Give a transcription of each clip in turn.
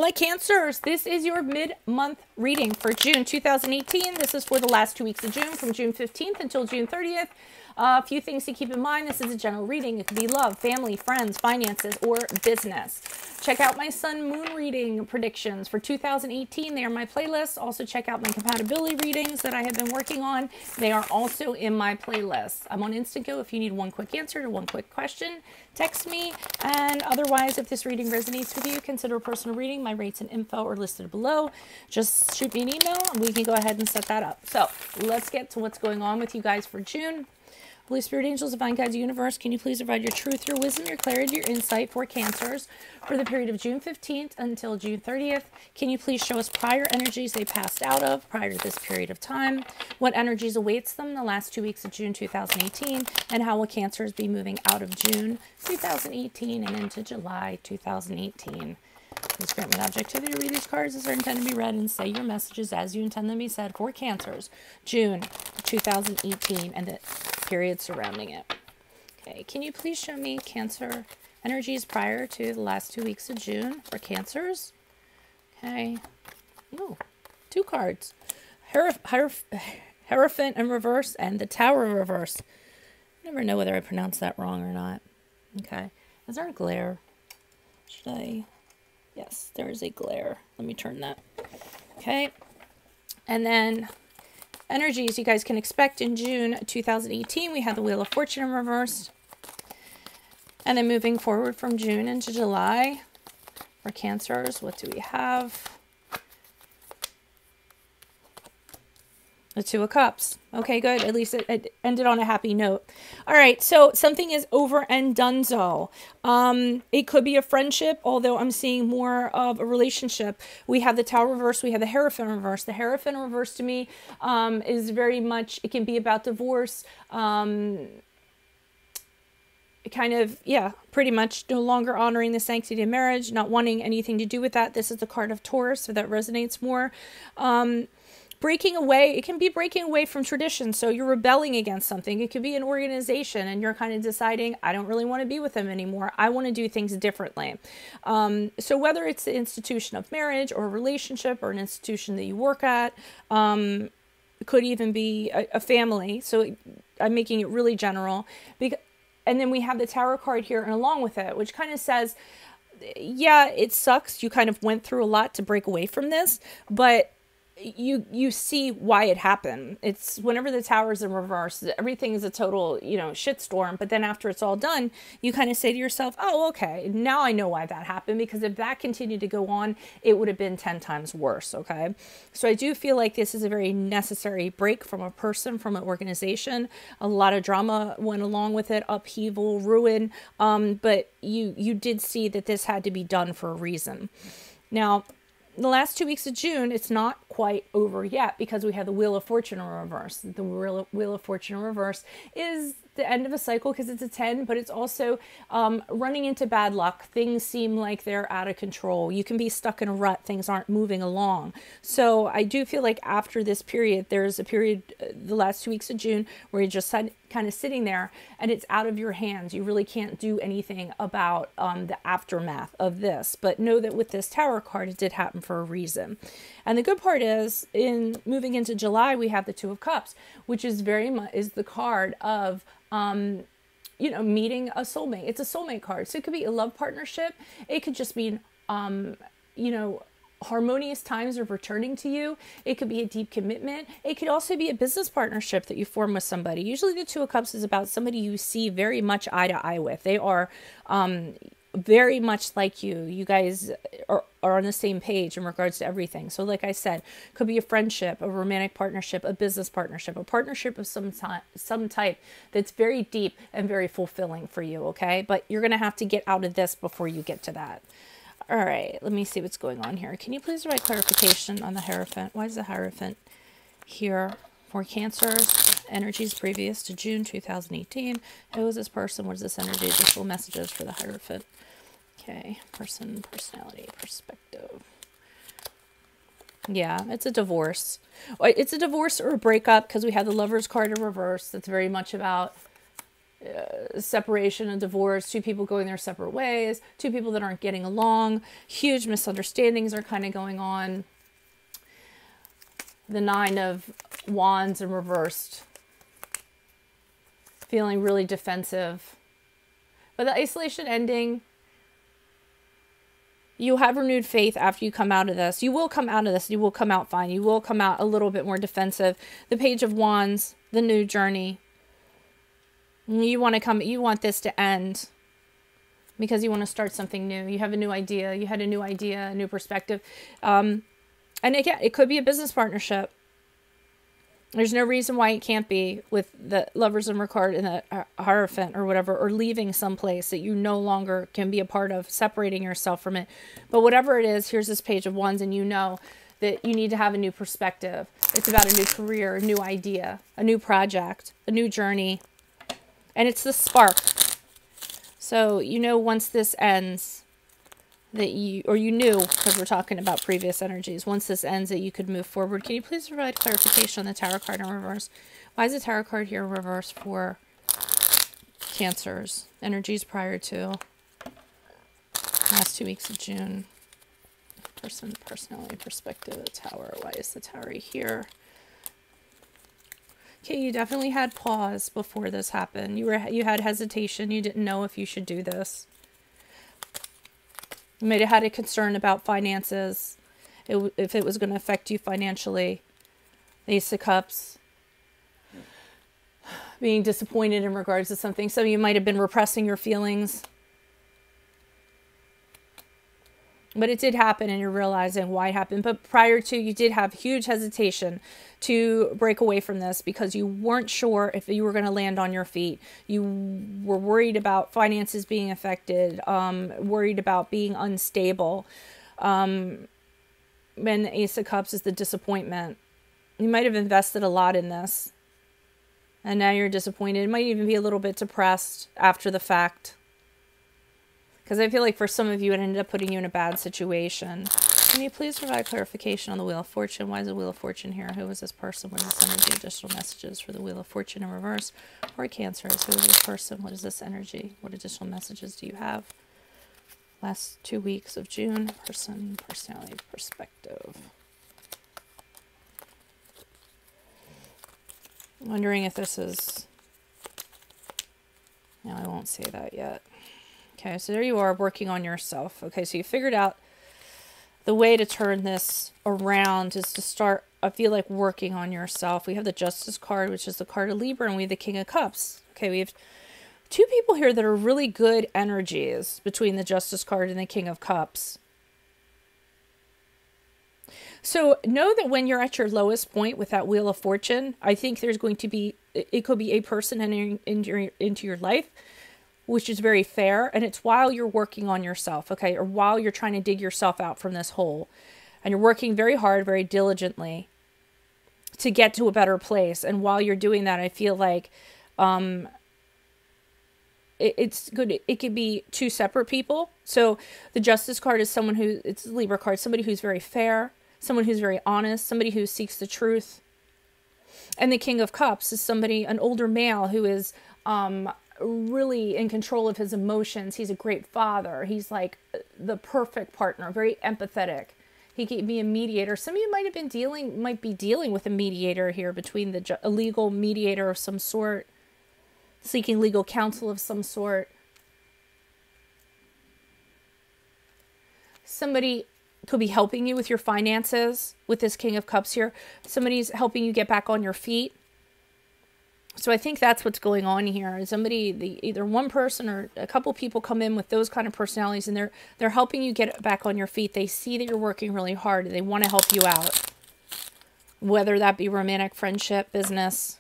my Cancers, this is your mid-month reading for June 2018. This is for the last 2 weeks of June, from June 15th until June 30th. A few things to keep in mind. This is a general reading. It could be love, family, friends, finances, or business. Check out my Sun Moon reading predictions for 2018. They are my playlist. Also check out my compatibility readings that I have been working on. They are also in my playlist. I'm on Instago if you need one quick answer to one quick question. Text me. And otherwise, if this reading resonates with you, consider a personal reading. My rates and info are listed below. Just shoot me an email and we can go ahead and set that up. So let's get to what's going on with you guys for June. Holy Spirit, angels, divine guides, universe, can you please provide your truth, your wisdom, your clarity, your insight for Cancers for the period of June 15th until June 30th? Can you please show us prior energies they passed out of prior to this period of time? What energies awaits them the last 2 weeks of June 2018? And how will Cancers be moving out of June 2018 and into July 2018? Please grant me the objectivity to read these cards as they're intended to be read and say your messages as you intend them to be said for Cancers, June 2018, and the period surrounding it. Okay, can you please show me Cancer energies prior to the last 2 weeks of June for Cancers? Okay. Ooh, 2 cards. Hierophant in reverse and the Tower in reverse. I never know whether I pronounced that wrong or not. Okay. Is there a glare? Should I... Yes, there is a glare. Let me turn that. Okay. And then energies you guys can expect in June 2018. We have the Wheel of Fortune in reverse. And then moving forward from June into July for Cancers, what do we have? The Two of Cups. Okay, good. At least it ended on a happy note. All right, so something is over and donezo. It could be a friendship, although I'm seeing more of a relationship. We have the Tower reverse. We have the Hierophant reverse. The Hierophant reverse to me is very much, it can be about divorce. Kind of, yeah, pretty much no longer honoring the sanctity of marriage, not wanting anything to do with that. This is the card of Taurus, so that resonates more. Breaking away, it can be breaking away from tradition. So you're rebelling against something. It could be an organization and you're kind of deciding, I don't really want to be with them anymore. I want to do things differently. So whether it's the institution of marriage or a relationship or an institution that you work at, it could even be a family. So I'm making it really general. And then we have the Tower card here and along with it, which kind of says, yeah, it sucks. You kind of went through a lot to break away from this, but you see why it happened. It's whenever the Tower's in reverse, everything is a total, shitstorm. But then after it's all done, you kind of say to yourself, oh, okay, now I know why that happened, because if that continued to go on, it would have been 10 times worse. Okay. So I do feel like this is a very necessary break from a person, from an organization. A lot of drama went along with it, upheaval, ruin. But you did see that this had to be done for a reason. Now, the last 2 weeks of June, it's not quite over yet because we have the Wheel of Fortune in reverse. The Wheel of Fortune in reverse is the end of a cycle because it's a 10, but it's also running into bad luck. Things seem like they're out of control. You can be stuck in a rut. Things aren't moving along. So I do feel like after this period, there's a period, the last 2 weeks of June, where you're just kind of sitting there and it's out of your hands. You really can't do anything about the aftermath of this. But know that with this Tower card, it did happen for a reason. And the good part is, in moving into July, we have the Two of Cups, which is very much is the card of meeting a soulmate. It's a soulmate card. So it could be a love partnership. It could just mean, harmonious times of returning to you. It could be a deep commitment. It could also be a business partnership that you form with somebody. Usually the Two of Cups is about somebody you see very much eye to eye with. They are very much like you. You guys are on the same page in regards to everything. So like I said, could be a friendship, a romantic partnership, a business partnership, a partnership of some type that's very deep and very fulfilling for you, okay? But you're going to have to get out of this before you get to that. All right, let me see what's going on here. Can you please provide clarification on the Hierophant? Why is the Hierophant here for Cancers? Energies previous to June 2018. Who is this person? What is this energy? Additional messages for the Hierophant. Okay, person, personality, perspective. Yeah, it's a divorce. It's a divorce or a breakup because we have the Lover's card in reverse. That's very much about separation and divorce, two people going their separate ways, two people that aren't getting along, huge misunderstandings are kind of going on. The 9 of Wands in reversed, feeling really defensive. But the isolation ending, you have renewed faith after you come out of this. You will come out of this. You will come out fine. You will come out a little bit more defensive. The Page of Wands, the new journey. You want this to end because you want to start something new. You have a new idea. You had a new idea, a new perspective. And again, it could be a business partnership. There's no reason why it can't be with the Lovers number card and the Hierophant or whatever, or leaving someplace that you no longer can be a part of, separating yourself from it. But whatever it is, here's this Page of Wands, and you know that you need to have a new perspective. It's about a new career, a new idea, a new project, a new journey. And it's the spark. So, you know, once this ends, that you knew, because we're talking about previous energies, once this ends that you could move forward. Can you please provide clarification on the tarot card in reverse? Why is the tarot card here in reverse for Cancers? Energies prior to last 2 weeks of June. Person, personality, perspective, the Tower. Why is the Tower here? Okay, you definitely had pause before this happened. You had hesitation. You didn't know if you should do this. You might have had a concern about finances, if it was going to affect you financially. The Ace of Cups, being disappointed in regards to something. Some of you might have been repressing your feelings. But it did happen, and you're realizing why it happened. But prior to, you did have huge hesitation to break away from this because you weren't sure if you were going to land on your feet. You were worried about finances being affected, worried about being unstable. When the Ace of Cups is the disappointment. You might have invested a lot in this, and now you're disappointed. It might even be a little bit depressed after the fact. Because I feel like for some of you, it ended up putting you in a bad situation. Can you please provide clarification on the Wheel of Fortune? Why is the Wheel of Fortune here? Who is this person? What is this energy? Additional messages for the Wheel of Fortune in reverse. Or Cancers. Who is this person? What is this energy? What additional messages do you have? Last 2 weeks of June. Person, personality, perspective. I'm wondering if this is... No, I won't say that yet. Okay, so there you are working on yourself. Okay, so you figured out the way to turn this around is to start, I feel like, working on yourself. We have the Justice card, which is the card of Libra, and we have the King of Cups. Okay, we have 2 people here that are really good energies between the Justice card and the King of Cups. So know that when you're at your lowest point with that Wheel of Fortune, I think there's going to be, it could be a person entering into your life, which is very fair, and it's while you're working on yourself, okay, or while you're trying to dig yourself out from this hole, and you're working very hard, very diligently to get to a better place. And while you're doing that, I feel like it's good. It could be 2 separate people. So the Justice card is someone who, it's a Libra card, somebody who's very fair, someone who's very honest, somebody who seeks the truth. And the King of Cups is somebody, an older male who is really in control of his emotions. He's a great father. He's like the perfect partner, very empathetic. He could be a mediator. Some of you might be dealing with a mediator here, between a legal mediator of some sort, seeking legal counsel of some sort. Somebody could be helping you with your finances with this King of Cups here. Somebody's helping you get back on your feet. So I think that's what's going on here. Somebody, either one person or a couple people come in with those kind of personalities, and they're helping you get back on your feet. They see that you're working really hard, and they want to help you out. Whether that be romantic, friendship, business,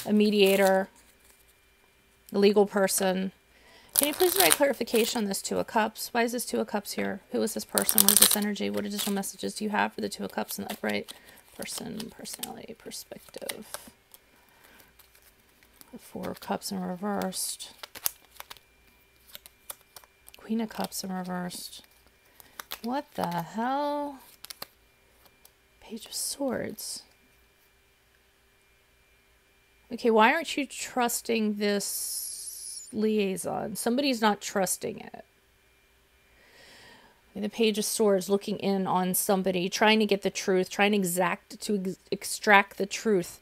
a mediator, a legal person. Can you please provide clarification on this 2 of Cups? Why is this 2 of Cups here? Who is this person? What is this energy? What additional messages do you have for the 2 of Cups in the upright? Person, personality, perspective. 4 of Cups in reversed. Queen of Cups in reversed. What the hell? Page of Swords. Okay, why aren't you trusting this liaison? Somebody's not trusting it. The Page of Swords, looking in on somebody, trying to get the truth, trying to extract the truth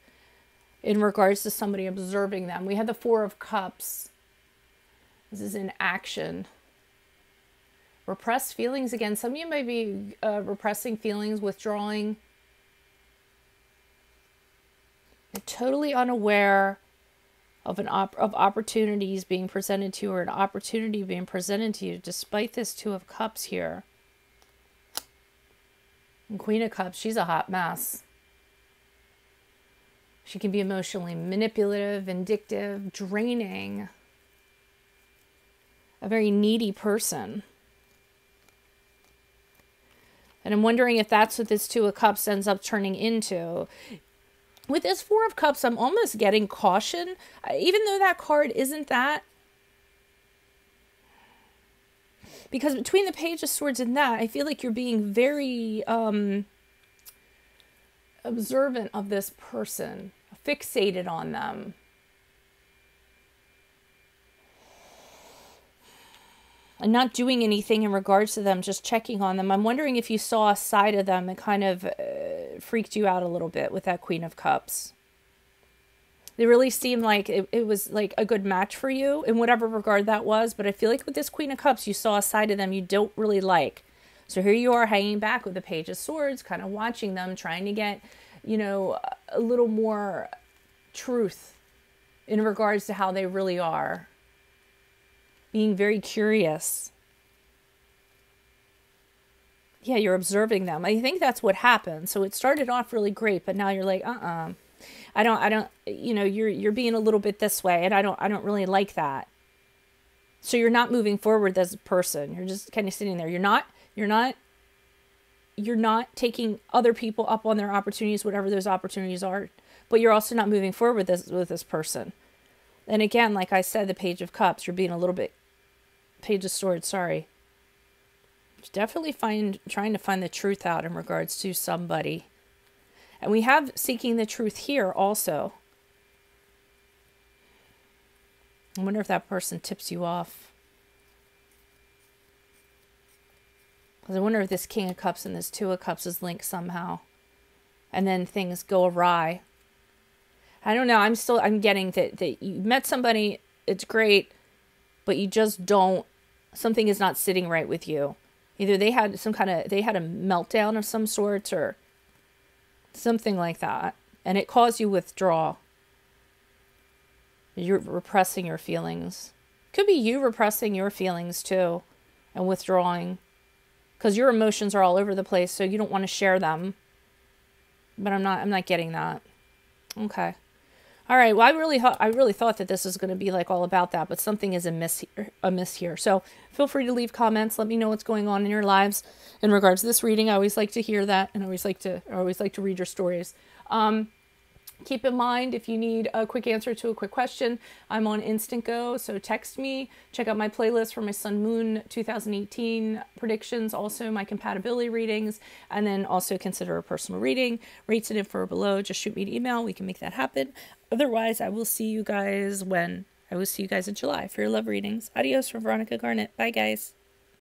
in regards to somebody, observing them. We had the Four of Cups. This is in action. Repressed feelings again. Some of you may be repressing feelings, withdrawing. You're totally unaware of opportunities being presented to you, or an opportunity being presented to you, despite this Two of Cups here. And Queen of Cups, she's a hot mess. She can be emotionally manipulative, vindictive, draining. A very needy person. And I'm wondering if that's what this Two of Cups ends up turning into. With this Four of Cups, I'm almost getting caution. Even though that card isn't that. Because between the Page of Swords and that, I feel like you're being very observant of this person. Fixated on them. And not doing anything in regards to them, just checking on them. I'm wondering if you saw a side of them that kind of freaked you out a little bit with that Queen of Cups. They really seemed like it was like a good match for you in whatever regard that was. But I feel like with this Queen of Cups, you saw a side of them you don't really like. So here you are hanging back with the Page of Swords, kind of watching them, trying to get, you know, a little more truth in regards to how they really are. Being very curious. Yeah, you're observing them. I think that's what happened. So it started off really great, but now you're like, I don't, you know, you're being a little bit this way, and I don't really like that. So you're not moving forward as a person. You're just kind of sitting there. You're not taking other people up on their opportunities, whatever those opportunities are, but you're also not moving forward with this person. And again, like I said, the Page of Cups, you're being a little bit, Page of Swords, sorry. Definitely trying to find the truth out in regards to somebody. And we have seeking the truth here also. I wonder if that person tips you off. Because I wonder if this King of Cups and this Two of Cups is linked somehow. And then things go awry. I don't know. I'm getting that you met somebody, it's great, but you just don't, something is not sitting right with you. Either they had a meltdown of some sorts or something like that. And it caused you withdrawal. You're repressing your feelings. Could be you repressing your feelings too and withdrawing. Because your emotions are all over the place, so you don't want to share them. But I'm not getting that. Okay. All right. Well, I really thought that this was going to be like all about that, but something is amiss here. So feel free to leave comments. Let me know what's going on in your lives in regards to this reading. I always like to hear that, and I always like to read your stories. Keep in mind, if you need a quick answer to a quick question, I'm on Instant Go, so text me. Check out my playlist for my Sun Moon 2018 predictions, also my compatibility readings, and then also consider a personal reading. Rates and info are below. Just shoot me an email. We can make that happen. Otherwise, I will see you guys in July for your love readings. Adios from Veronica Garnett. Bye, guys.